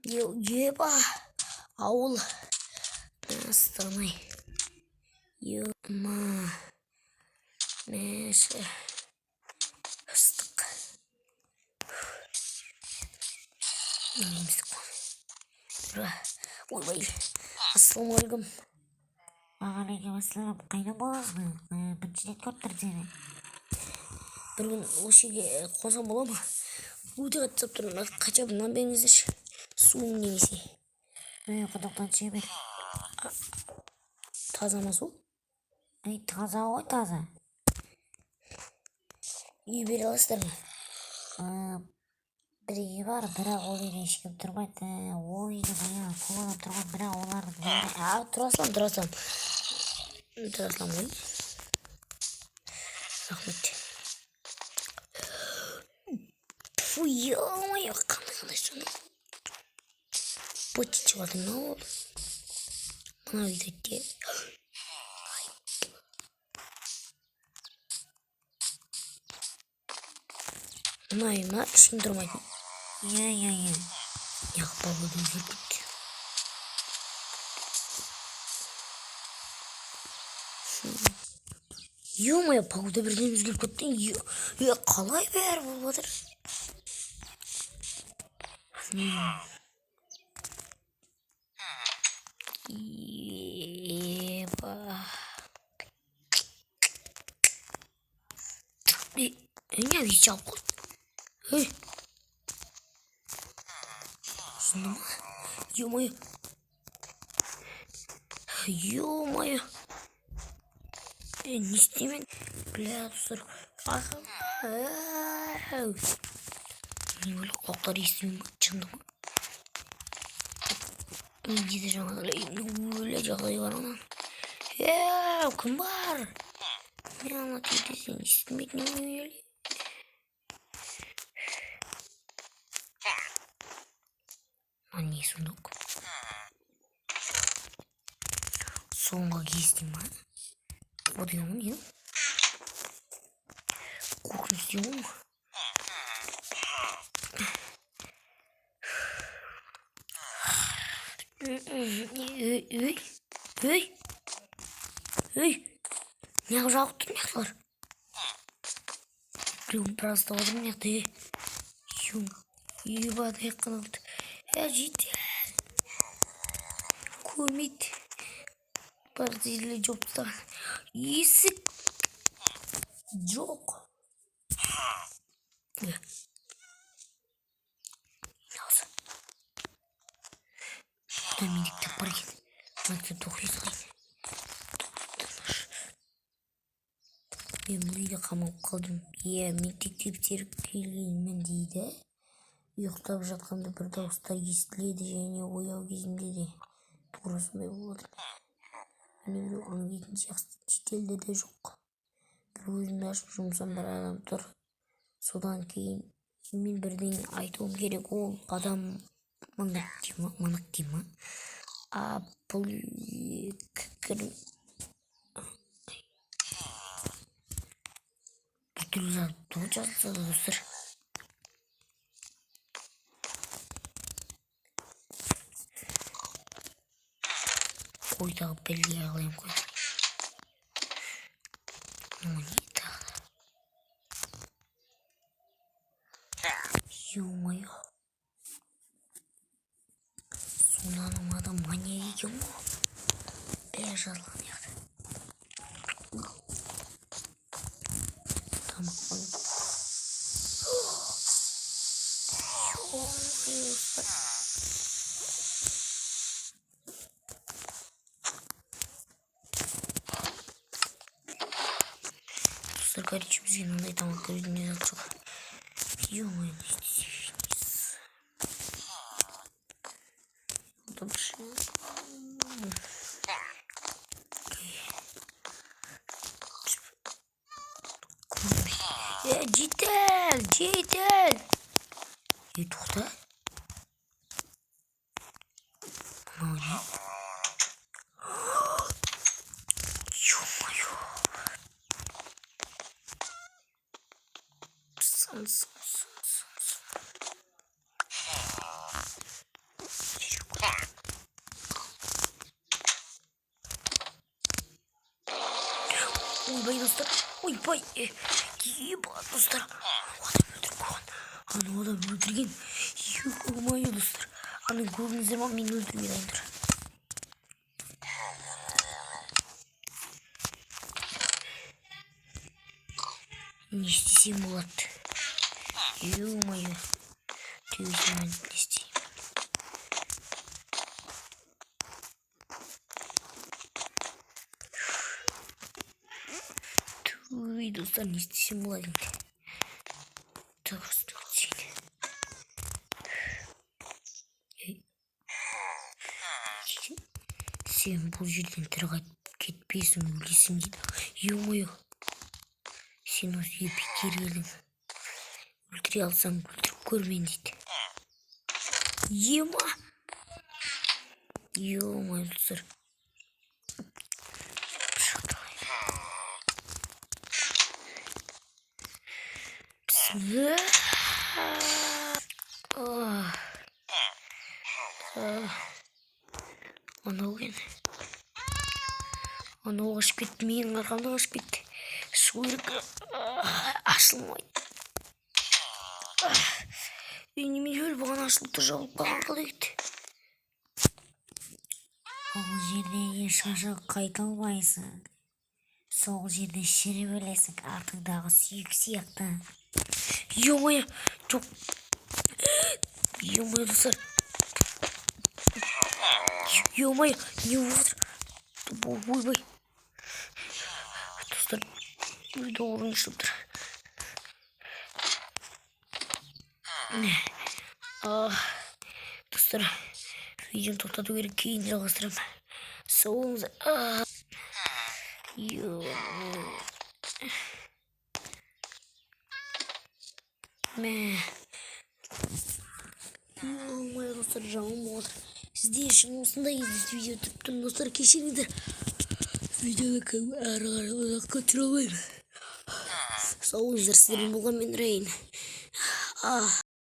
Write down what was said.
Еба ауыл Астамай Юма Неше ыстық немістік ойбай ассалаумағалейкум. Уағалейкумассалам. Қайда боласың? Бірінші рет көріп тұр сені. Бір күн осы жерге қонсам бола ма? Өте қатты сап тұрмын. Қача бір нан беріңіздерші. Суың немесе. Құдықтан іше бер. Таза ма су? Таза ғой, таза. Үй бере аласыздар ма? Бір үй бар, бірақ ол үйде ешкім тұрмайды. Ол үйде баяғы қолданып тұрған, бірақ олардың бәрі. Тұра салам ғой. Рахмет. Фу, ё-моё, қандай соны. Почти чығады ма ол? Мына үйде де. Мына үй ма? Ешкім тұрмайтын. Иә. Яқпа болды өзгердік. Ё-моё, погода бірден өзгеріп кетті. Қалай бәрі болып жатыр? Еба. Не вещал кот. Шынды ма? Ё-моё. Не істеймін? Бля, достар. Өлі қоқтар естімін ма? Шынды ма? Менде жаңағыдай өлі жағдай бар онан. Кім бар? Мен ана тетесен естімейтін өлі. Не сундук? Соңға кездей ма? Вот я он, я. Кухню сделал. Не жалко тут нехлар. Блин, просто вот меня ты. Ебать, я канал-то. Жить. Комит. Партили жопта. Есік. Жоқ. Ялса. Доминиктен бар екен. Мектеп оқи салайын. Мен бұл үйде қамалып қалдым. Мектепте бітіріп келгенмін дейді. Ұйықтап жатқанда бір дауыстар естіледі және ояу кезімде де тура сондай болып отыр. Міне біреу аңдитын сияқты шетелде де жоқ. Бір өзімді ашып жұмсам бір адам тұр. Содан кейін мен бірдеңе айтуым керек. Ол адам мынық дейма. Бұл кірім. Бүтін заты жазса да достар. Қойдағы белге алайым қой. Не тағы. Ё-моё. Сонаның адам мания екен ғой. Бәрі жазылған яғды. Тамақ қанып. Ё-моё. Горячий бізген ондай тамақ көзіне зат жоқ. Ё-моё, не істейсіз. Дұрыс. Жетел. Тоқта. Мынау не? Ё-моё. достар. Ойбай. Еба, достар. Адам өлтірген. Аны адам өлтірген. Ё-моё, достар. Аны көрдіңіздер ма? Мен өлтірген адамдар. Не істесем болады. Ё-моё. Түйсем мен не істеймін. Ой, достар, не істесем болады енді. Тығырыстың сені. Сен бұл жерден тірі кетпесің, өлесің дейді. Ё-моё. Сен осы үйге бекер келдің. Өлтіре алсаң өлтіріп көр мен дейді. Ема. Ё-моё, достар. Анау кен. Анау қашып кетті. Менің арқамда қашып кетті. Шығу керек. Ашылмайды. Немене өліп баған ашылып тұр, жабылып қалған қалай кетті. Ол жерде ешқашан қайта алмайсың. Сол жерде шіріп өлесің, артыңдағы сүйек сияқты. Ё-моё, жоқ. Ё-моё, достар. Ё-моё, не болып жатыр. Ойбай. Достар, үйде орын ішіп тұр. Достар, видеоны тоқтату керек, кейін жалғастырамын. Сау болыңыздар. Ё-моё, достар, жауын болды. Сіздер үшін осындай видео түсіріп достар, кешіріңіздер. Видеоны әрі қарай ұзаққа түсіре алмаймын. Сау болыңыздар, сіздермен болған мен Рейн.